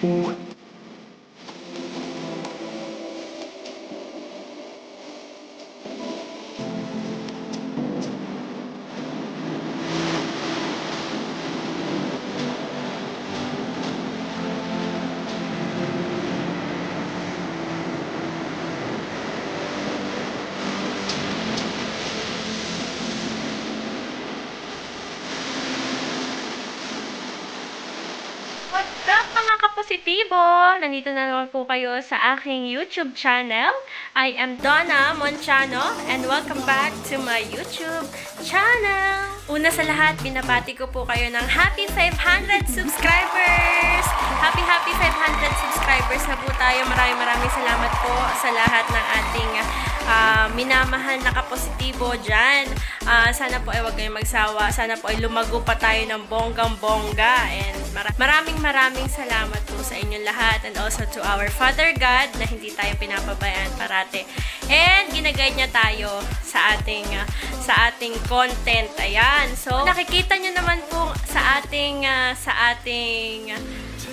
What's up mga kapositibo? Nandito na naman po kayo sa aking YouTube channel. I am Donna Monciano and welcome back to my YouTube channel. Una sa lahat, binabati ko po kayo ng happy 500 subscribers! Happy 500 subscribers na po tayo. Maraming salamat po sa lahat ng ating minamahal na kapositibo dyan. Sana po ay huwag kayong magsawa. Sana po ay lumago pa tayo ng bonggang-bongga. And maraming salamat po sa inyong lahat. And also to our Father God na hindi tayo pinapabayaan parate. And ginaguide niya tayo sa ating content. Ayan. So, nakikita niyo naman po sa ating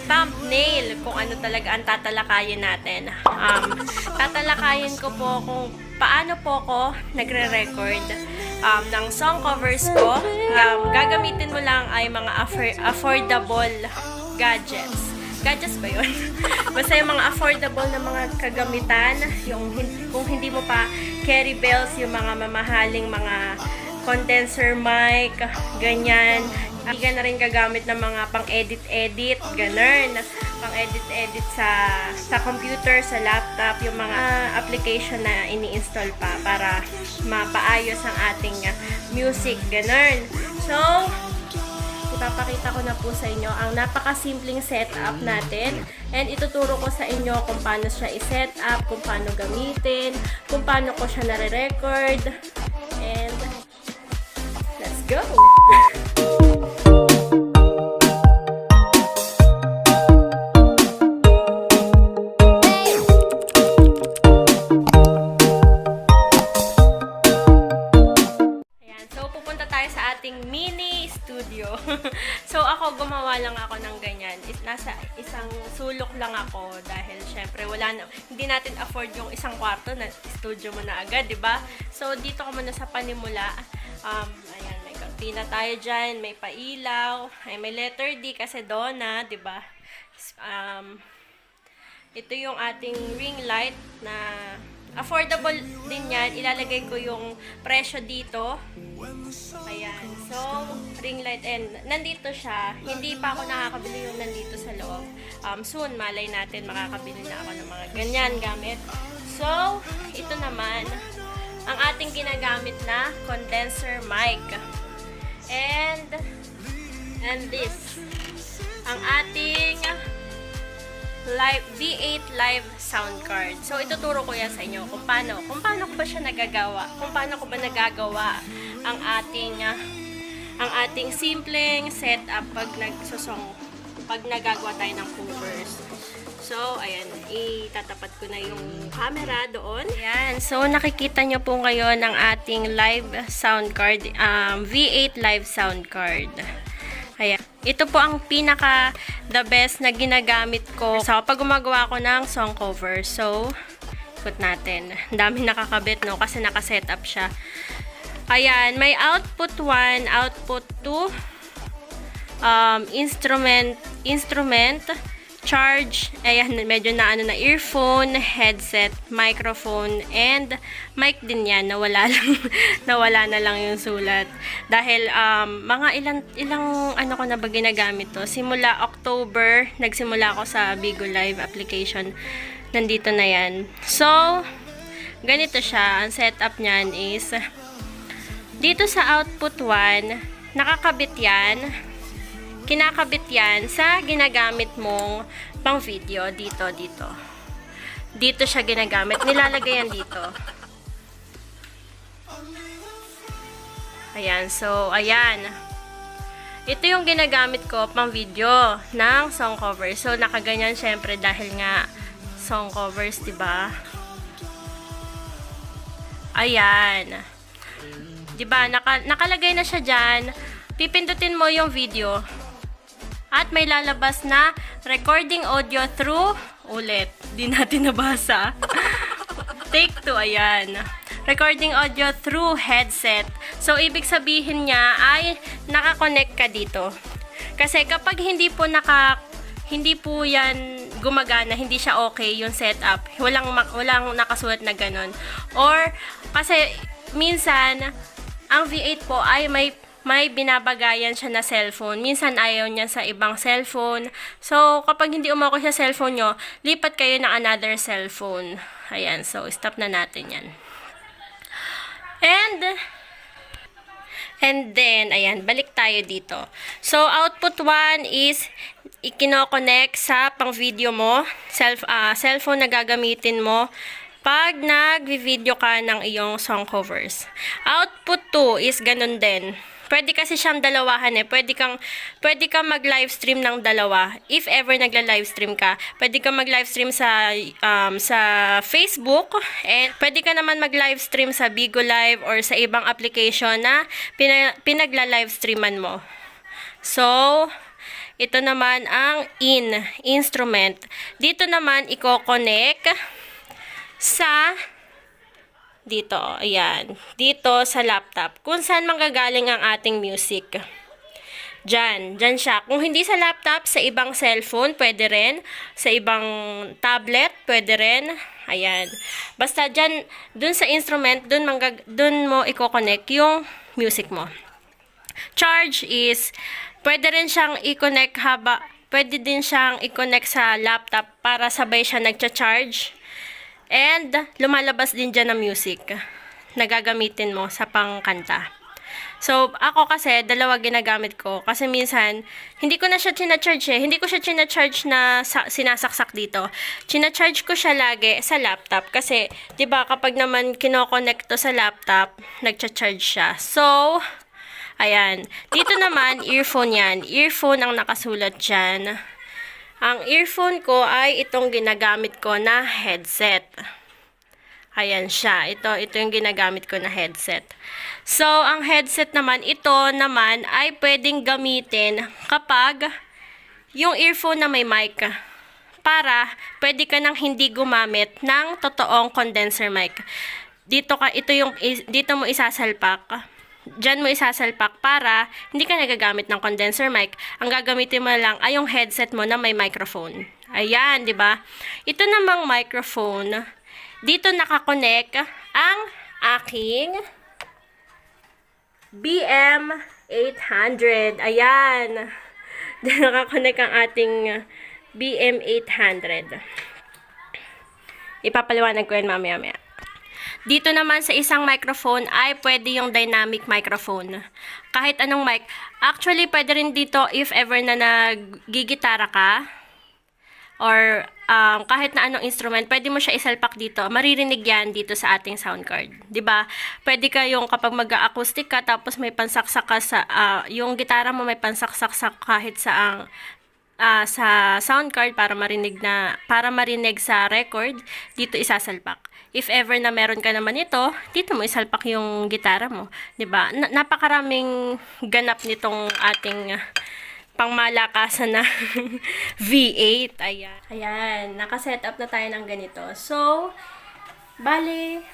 thumbnail kung ano talaga ang tatalakayin natin. Tatalakayin ko po kung paano po ako nagre-record ng song covers ko. Gagamitin mo lang ay mga affordable gadgets. Gadgets ba yun? Basta yung mga affordable na mga kagamitan, kung hindi mo pa carry bells, yung mga mamahaling mga condenser mic, ganyan. Hindi ka na rin gagamit ng mga pang-edit-edit, ganun. Pang-edit-edit sa computer, sa laptop, yung mga application na ini-install pa para mapaayos ang ating music, ganun. So, ipapakita ko na po sa inyo ang napakasimpleng setup natin. And ituturo ko sa inyo kung paano siya i-set up, kung paano gamitin, kung paano ko siya nare-record. And, let's go! Mini studio. So, ako gumawa lang ako ng ganyan. Nasa isang sulok lang ako dahil syempre hindi natin afford yung isang kwarto na studio mo na agad, 'di ba? So, dito ko muna sa panimula. Ayan, may kortina tayo diyan, may pailaw, may letter D kasi Donna, 'di ba? Ito yung ating ring light na affordable din yan. Ilalagay ko yung presyo dito. Ayan. So, ring light. And nandito siya. Hindi pa ako nakakabili yung nandito sa loob. Soon, malay natin, makakabili na ako ng mga ganyan gamit. So, ito naman, ang ating ginagamit na condenser mic. And this, ang ating V8 live sound card. So, ituturo ko yan sa inyo kung paano ko ba siya nagagawa, kung paano ko ba nagagawa ang ating simpleng setup pag nagagawa tayo ng covers. So, ayan, itatapat ko na yung camera doon. Ayan, so nakikita nyo po ngayon ang ating live sound card, V8 live sound card. Ayan. Ito po ang the best na ginagamit ko pag gumagawa ko ng song cover. So, ikot natin. Ang dami nakakabit, no? Kasi nakasetup siya. Ayan, may output 1, output 2, instrument, charge, ayan, medyo na earphone, headset, microphone, and mic din yan. Nawala na lang yung sulat. Dahil, mga ilang ko na ba ginagamit to? Simula October, nagsimula ako sa Bigo Live application. Nandito na yan. So, ganito siya. Ang setup niyan is, dito sa output 1, nakakabit yan. Kinakabit yan sa ginagamit mong pang video. Dito. Dito siya ginagamit. Nilalagay yan dito. Ayan. So, ayan. Ito yung ginagamit ko pang video ng song cover. So, nakaganyan syempre dahil nga song covers, diba? Ayan. Diba? Nakalagay na siya dyan. Pipindutin mo yung video. At may lalabas na recording audio through, ulit, di natin nabasa. Take 2, ayan. Recording audio through headset. So, ibig sabihin niya ay nakakonect ka dito. Kasi kapag hindi po yan gumagana, hindi siya okay yung setup. Walang nakasulat na ganun. Or, kasi minsan, ang V8 po ay may binabagayan siya na cellphone. Minsan ayaw niya sa ibang cellphone. So, kapag hindi umako sa cellphone nyo, lipat kayo ng another cellphone. Ayan, so stop na natin yan. And then, ayan, balik tayo dito. So, output 1 is ikino-connect sa pang-video mo, cellphone na gagamitin mo pag nag-video ka ng iyong song covers. Output 2 is ganun din. Pwede kasi siyang dalawahan eh. Pwede kang mag-livestream ng dalawa. If ever nagla-livestream ka, pwede kang mag-livestream sa Facebook, and pwede ka naman mag-livestream sa Bigo Live or sa ibang application na pinagla-livestreaman mo. So, ito naman ang instrument. Dito naman i-connect sa dito, ayan. Dito sa laptop. Kung saan manggagaling ang ating music. Dyan siya. Kung hindi sa laptop, sa ibang cellphone, pwede rin. Sa ibang tablet, pwede rin. Ayan. Basta dyan, dun sa instrument, dun mo i-connect yung music mo. Charge is, pwede rin siyang i-connect pwede din siyang i-connect sa laptop para sabay siya nagcha-charge. And, lumalabas din dyan ng music na gagamitin mo sa pangkanta. So, ako kasi, dalawa ginagamit ko. Kasi minsan, hindi ko na siya china-charge eh. Hindi ko siya china-charge na sinasaksak dito. China-charge ko siya lagi sa laptop. Kasi, di ba kapag naman kinoconnect to sa laptop, nagcha-charge siya. So, ayan. Dito naman, earphone yan. Earphone ang nakasulat dyan. Ang earphone ko ay itong ginagamit ko na headset. Ayan siya. Ito yung ginagamit ko na headset. So, ang headset naman, ito naman ay pwedeng gamitin kapag yung earphone na may mic. Para pwede ka nang hindi gumamit ng totoong condenser mic. Dito mo isasalpak. Diyan mo isasalpak para hindi ka nagagamit ng condenser mic. Ang gagamitin mo lang ay yung headset mo na may microphone. Ayan, di ba? Ito namang microphone, dito nakakonect ang aking BM800. Ayan. Dito nakakonect ang ating BM800. Ipapaliwanag ko yan mamaya-maya. Dito naman sa isang microphone ay pwede yung dynamic microphone. Kahit anong mic. Actually, pwede rin dito if ever na naggigitara ka or kahit na anong instrument, pwede mo siya isalpak dito. Maririnig yan dito sa ating sound card. 'Di ba? Pwede kayong kapag mag-acoustic ka tapos may pansaksak ka sa yung gitara mo may pansaksak kahit sa sound card para marinig sa record, dito isasalpak. If ever na meron ka naman ito, dito mo isalpak yung gitara mo, 'di ba? Napakaraming ganap nitong ating pangmalakasan na V8. Ayan, naka-set up na tayo ng ganito. So, bali,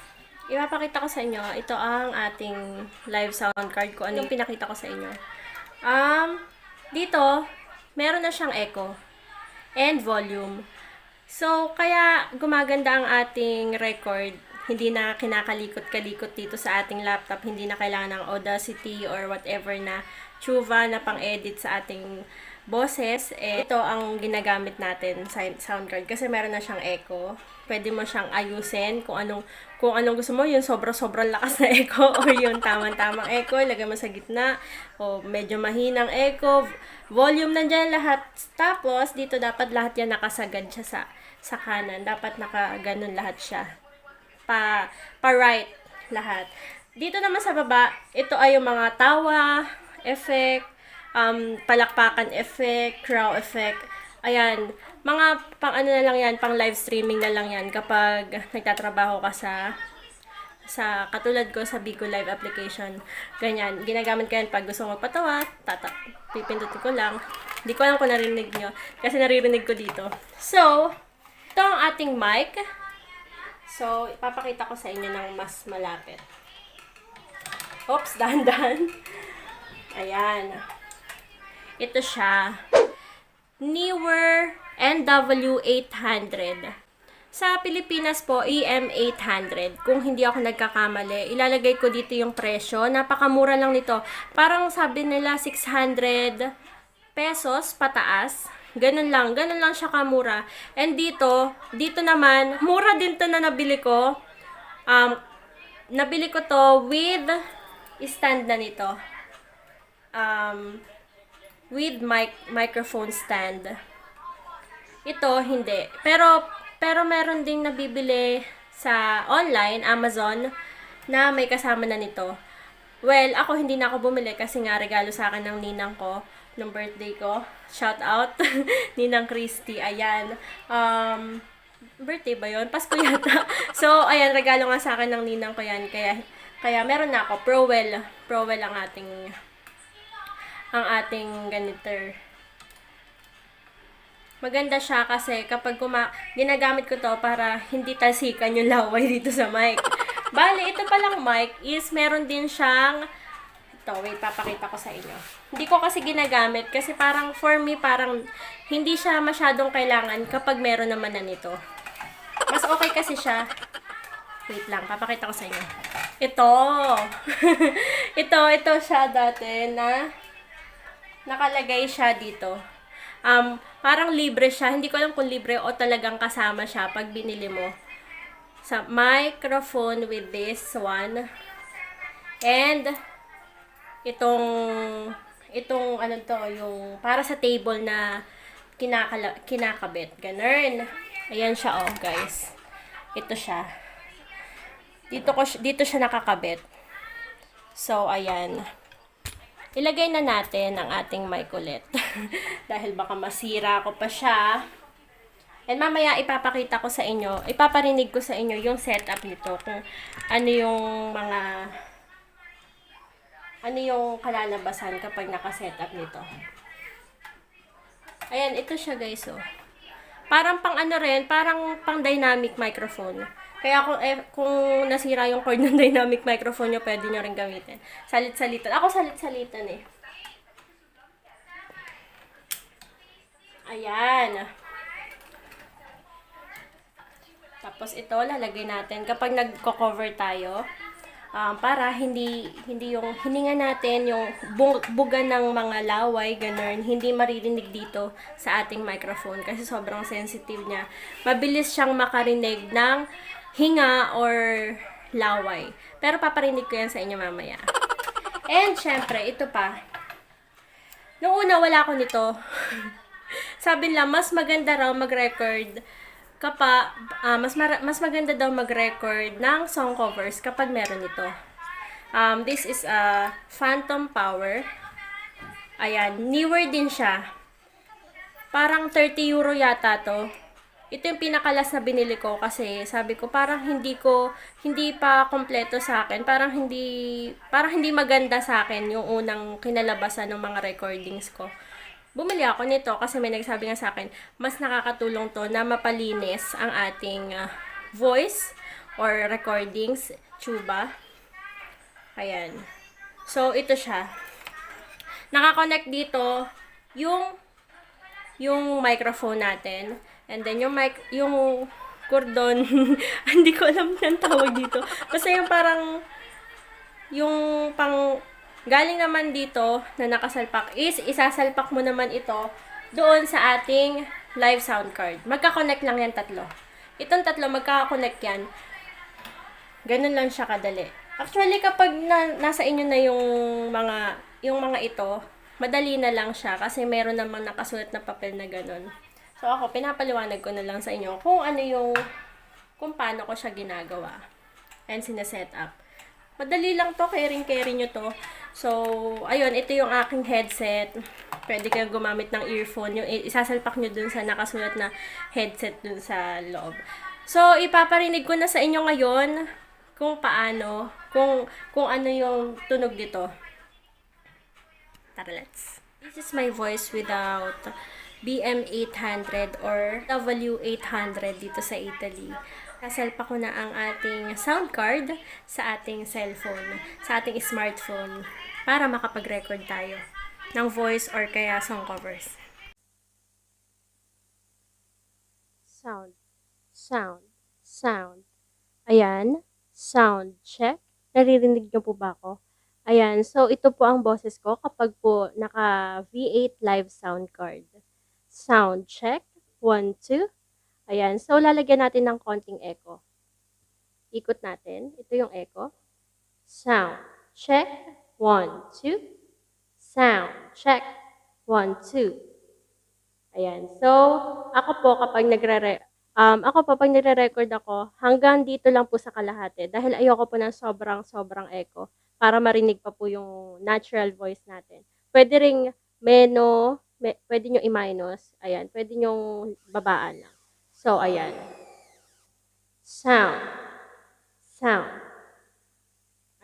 ipapakita ko sa inyo, ito ang ating live sound card ko. Ano yung pinakita ko sa inyo? Dito, meron na siyang echo and volume. So, kaya gumaganda ang ating record. Hindi na kinakalikot-kalikot dito sa ating laptop. Hindi na kailangan ng Audacity or whatever na Chuva na pang-edit sa ating boses. Ito ang ginagamit natin sa sound card kasi meron na siyang echo. Pwede mo siyang ayusin kung anong gusto mo, yung sobrang lakas na echo or yung tamang-tamang echo, ilagay mo sa gitna o medyo mahinang echo, volume nandiyan lahat. Tapos dito dapat lahat yan nakasagad siya sa kanan. Dapat nakaganon lahat siya. Pa right lahat. Dito naman sa baba, ito ay yung mga tawa, effect, palakpakan effect, crow effect. Ayan, mga pang ano na lang yan, pang live streaming na lang yan kapag nagtatrabaho ka sa katulad ko sa Bigo Live application. Ganyan, ginagamit ko yan pag gusto mo magpatawa, pipindutin ko lang. Hindi ko alam kung narinig nyo. Kasi naririnig ko dito. So, ito ang ating mic. So, ipapakita ko sa inyo ng mas malapit. Oops, dahan-dahan. Ayan. Ito siya. Neewer NW800. Sa Pilipinas po, EM800. Kung hindi ako nagkakamali, ilalagay ko dito yung presyo. Napakamura lang nito. Parang sabi nila 600 pesos pataas. Ganun lang siya kamura. And dito naman, mura din to na nabili ko. Nabili ko to with stand na nito. With microphone stand. Ito, hindi. Pero meron ding nabibili sa online, Amazon, na may kasama na nito. Well, ako hindi na ako bumili kasi nga regalo sa akin ng ninang ko nung birthday ko. Shout out, Ninang Christy. Ayan. Birthday ba yun? Pasko yata. So, ayan, regalo nga sa akin ng ninang ko yan. Kaya meron na ako. Prowell ang ating ganiter. Maganda siya kasi kapag ginagamit ko to para hindi talsikan yung laway dito sa mic. Bale, ito palang mic is meron din siyang wait, papakita ko sa inyo. Hindi ko kasi ginagamit kasi parang for me, parang hindi siya masyadong kailangan kapag meron naman na nito. Mas okay kasi siya. Wait lang, papakita ko sa inyo. Ito. ito siya dati na nakalagay siya dito. Parang libre siya. Hindi ko alam kung libre o talagang kasama siya pag binili mo. Sa microphone with this one. And itong ano to, yung para sa table na kinakabit. Ganun. Ayan siya, oh, guys. Ito siya. Dito siya nakakabit. So, ayan. Ilagay na natin ang ating mic ulit. Dahil baka masira ko pa siya. And mamaya ipapakita ko sa inyo, ipaparinig ko sa inyo yung setup nito. Kung ano yung kalalabasan kapag naka-setup nito. Ayan, ito siya guys, oh. Parang pang ano rin, parang pang dynamic microphone. Kaya kung nasira yung cord ng dynamic microphone nyo, pwede nyo rin gamitin. Salit-salitan. Ako salit-salitan eh. Ayan. Tapos ito, lalagay natin kapag nagko-cover tayo. Para hindi yung hininga natin, yung buga ng mga laway, ganun, hindi maririnig dito sa ating microphone kasi sobrang sensitive niya. Mabilis siyang makarinig ng hinga or laway. Pero paparinig ko yan sa inyo mamaya. And syempre, ito pa. Noong una, wala ako nito. Sabi nila, mas maganda raw mag-record mas maganda daw mag-record ng song covers kapag meron ito. This is a Phantom Power. Ayan, newer din siya. Parang 30 euro yata to. Ito yung pinakalas na binili ko kasi sabi ko parang hindi pa kompleto sa akin. Parang hindi maganda sa akin yung unang kinalabasan ng mga recordings ko. Bumili ako nito kasi may nagsabi nga sa akin, mas nakakatulong to na mapalinis ang ating voice or recordings, tuba. Ayan. So, ito siya. Nakakonect dito yung microphone natin. And then, yung cordon, hindi ko alam ng tawag dito. Basta yung parang, yung pang, galing naman dito na nakasalpak is isasalpak mo naman ito doon sa ating live sound card. Magka-connect lang yan tatlo. Itong tatlo magka-connect yan. Ganun lang siya kadali. Actually kapag nasa inyo na yung mga ito, madali na lang siya kasi meron namang nakasulat na papel na ganun. So ako pinapaliwanag ko na lang sa inyo kung paano ko siya ginagawa and sineset up. Madali lang to, carry nyo to. So, ayun, ito yung aking headset. Pwede kayong gumamit ng earphone. Yung isasalpak nyo dun sa nakasulat na headset dun sa loob. So, ipaparinig ko na sa inyo ngayon kung paano, kung ano yung tunog dito. Tara, let's. This is my voice without BM800 or W800 dito sa Italy. Kasalpa ko na ang ating sound card sa ating cellphone, sa ating smartphone, para makapag-record tayo ng voice or kaya song covers. Sound, sound, sound. Ayan, sound check. Naririnig niyo po ba ako? Ayan, so ito po ang boses ko kapag po naka V8 live sound card. Sound check, 1, 2. Ayan, so lalagyan natin ng konting echo. Ikot natin, ito yung echo. Sound check, 1, 2. Sound check, 1, 2. Ayan, so ako po kapag pag nagre-record ako, hanggang dito lang po sa kalahati dahil ayoko po ng sobrang echo para marinig pa po yung natural voice natin. Pwede ring pwede nyo i-minus, ayan, pwede nyo babaan lang. So, ayan. Sound. Sound.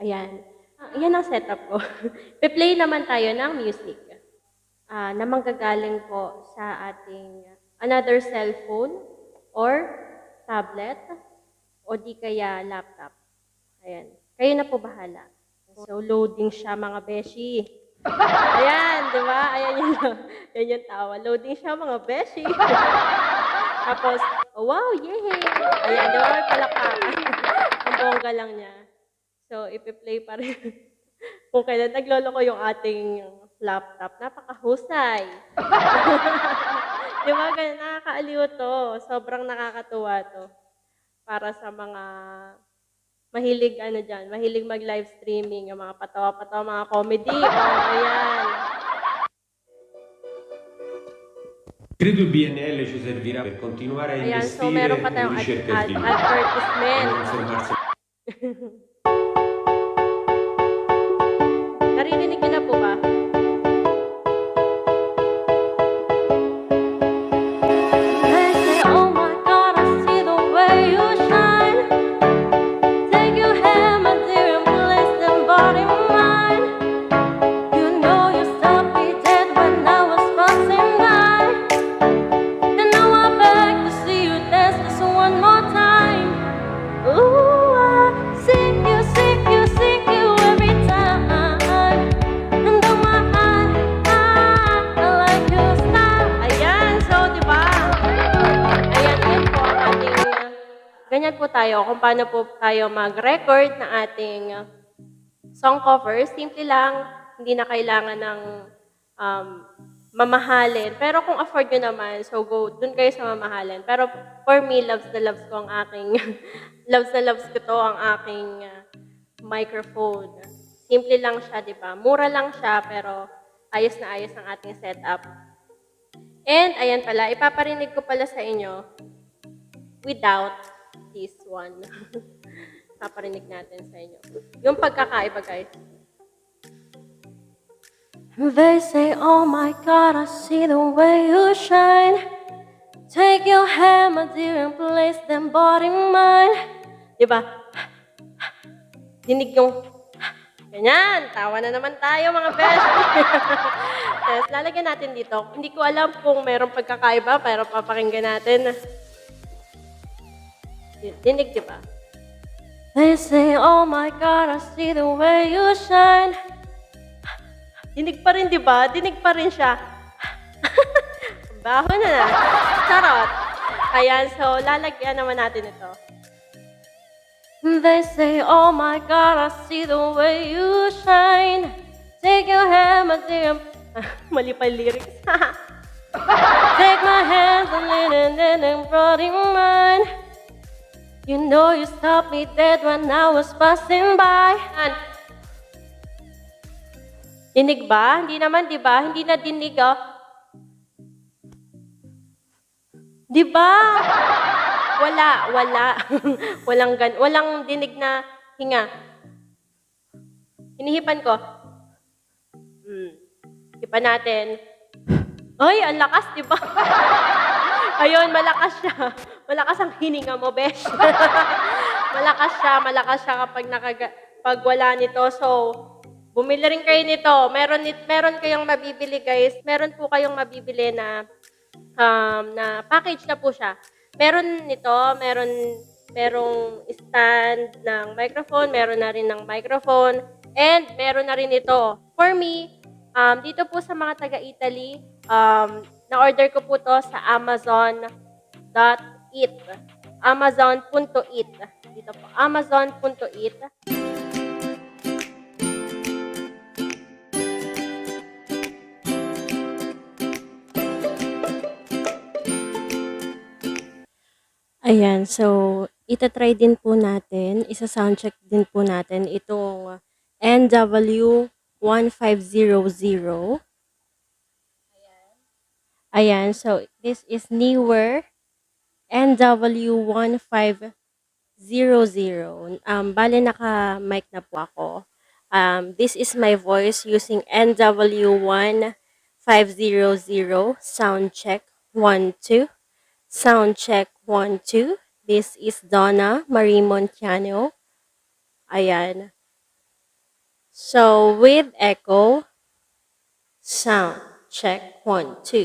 Ayan. Yan ang setup ko. Pe-play naman tayo ng music na manggagaling po sa ating another cellphone or tablet o di kaya laptop. Ayan. Kayo na po bahala. So, loading siya mga beshi. Ayan, di ba? Ayan yung tawa. Loading siya mga beshi. Tapos, oh, wow, yay! Ayan, di ba? May palakpakan. Ang bongga lang niya. So, ipi-play pa rin. Kung kailan naglolo ko yung ating laptop, napakahusay. Di ba? Nakakaaliw to. Sobrang nakakatuwa to. Para sa mga mahilig mahilig mag-live streaming, yung mga patawa-patawa, mga comedy. Oh, ayan. Credo il BNL ci servirà per continuare a investire meron pa tayong in ricerca e sviluppo. advertisement. Informarsi. Naririnig niyo na po ba? They say, oh my God, I see the way you shine. Take your hand, my dear, and place them body mine. You know you stopped me dead when I was passing by. And now I'm back to see you dance this one more time. Ooh, I seek you every time. And oh my, I like your style. Ayan, so di ba? Ayan, yun po ang ating, ganyan po tayo kung paano po tayo mag-record ng ating song covers. Simple lang, hindi na kailangan ng mamahalin. Pero kung afford nyo naman, so go, dun kayo sa mamahalin. Pero for me, loves na loves ko ang aking, loves na loves ko to ang aking microphone. Simple lang siya, di ba? Mura lang siya, pero ayos na ayos ang ating setup. And, ayan pala, ipaparinig ko pala sa inyo without this one. Paparinig natin sa inyo. Yung pagkakaiba, guys. They say, oh my God, I see the way you shine. Take your hand, my dear, and place them body mine. Diba? Dinig yung, ganyan, tawa na naman tayo mga best. Yes, lalagyan natin dito. Hindi ko alam kung mayroong pagkakaiba, pero papakinggan natin. Dinig, diba? They say, oh my God, I see the way you shine. Dinig pa rin, di ba? Dinig pa rin siya. Baho na. Charot. Ayan, so lalagyan naman natin ito. They say, oh my God, I see the way you shine. Take your hand, my dear. Mali pa yung lyrics. Take my hand and brought in mine. You know you stopped me dead when I was passing by. Dinig ba? Hindi naman, di ba? Hindi na dinig, oh. Di ba? Wala. Walang dinig na hinga. Hinihipan ko. Hipan natin. Ay, ang lakas, di ba? Ayun, malakas siya. Malakas ang hininga mo, besh. Malakas siya kapag pag wala nito. So, Bumili rin kayo nito. Meron kayong mabibili, guys. Meron po kayong mabibili na na package na po siya. Meron nito, merong stand ng microphone, meron na rin ng microphone, and meron na rin ito. For me, dito po sa mga taga-Italy, na-order ko po to sa Amazon.it. Amazon.it. Dito po, Amazon.it. Ayan, so itatry din po natin, isa-soundcheck din po natin itong NW1500. Ayan, so this is newer NW1500. Bale naka-mic na po ako. This is my voice using NW1500. Sound check 1 2. Sound check 1 2. This is Donna Marie Montiano. Ayan. So with echo, sound check 1 2.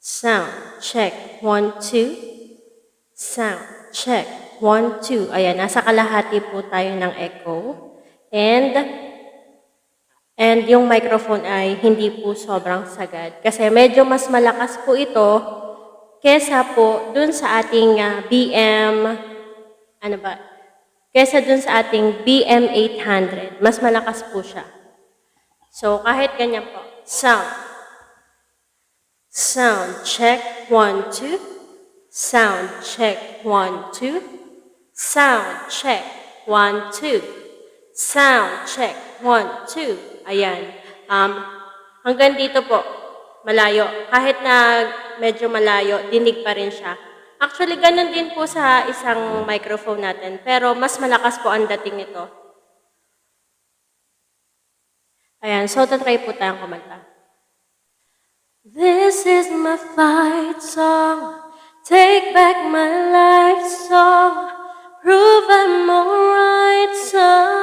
Sound check 1 2. Sound check 1 2. Ayan, nasa kalahati po tayo ng echo. And yung microphone ay hindi po sobrang sagad. Kasi medyo mas malakas po ito kesa po dun sa ating kesa dun sa ating BM800. Mas malakas po siya. So, kahit ganyan po. Sound check 1 2. Sound check 1 2. Sound check 1 2. Sound check 1 2. Ayan. Hanggang dito po, malayo. Kahit na medyo malayo, dinig pa rin siya. Actually, ganun din po sa isang microphone natin. Pero mas malakas po ang dating nito. Ayan. So, tatry po tayong kumanta. This is my fight song. Take back my life song. Prove I'm alright song.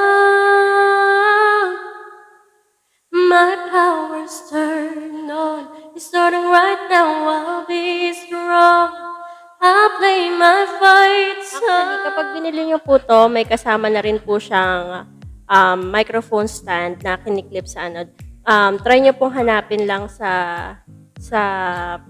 My power's turned on. It's starting right now. I'll be strong. I'll play my fight song. Actually, kapag binili nyo po to, may kasama na rin po siyang microphone stand na kiniklip sa ano. Try nyo pong hanapin lang sa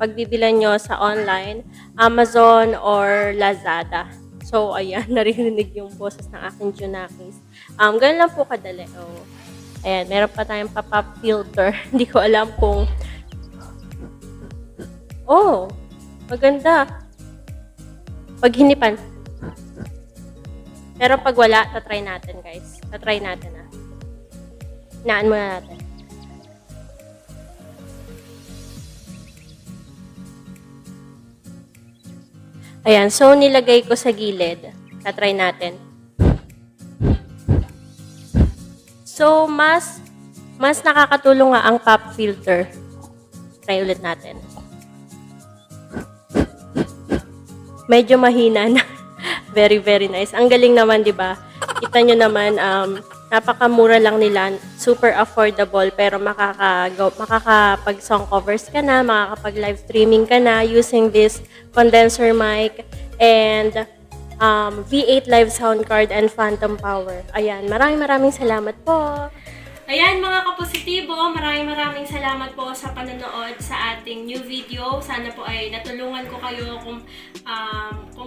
pagbibilan nyo sa online, Amazon or Lazada. So, ayan, naririnig yung boses ng aking Junakis. Ganun lang po kadali. Oh. Ayan, meron pa tayong pop-up filter. Hindi ko alam kung... Oh, maganda. Pag hinipan. Pero pag wala, tatry natin, guys. Tatry natin, Hinaan muna natin. Ayan, so nilagay ko sa gilid. Tatry natin. So, mas nakakatulong nga ang pop filter. Try ulit natin. Medyo mahina na. Very, very nice. Ang galing naman, di ba? Kita nyo naman, napakamura lang nila. Super affordable, pero makakapag-song covers ka na, makakapag-live streaming ka na using this condenser mic and V8 live sound card and phantom power. Ayan, maraming salamat po. Ayan mga kapositibo, maraming salamat po sa panonood sa ating new video. Sana po ay natulungan ko kayo kung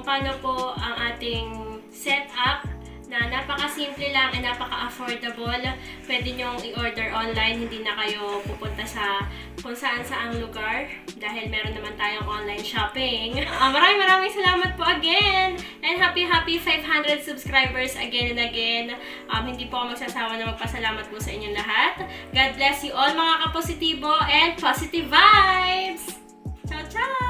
paano po ang ating setup na napaka-simple lang and napaka-affordable. Pwede nyong i-order online, hindi na kayo pupunta sa kung saan-saang lugar dahil meron naman tayong online shopping. Maraming salamat po again! And happy 500 subscribers again and again. Hindi po ako magsasawa na magpasalamat po sa inyong lahat. God bless you all mga kapositibo and positive vibes! Ciao, ciao!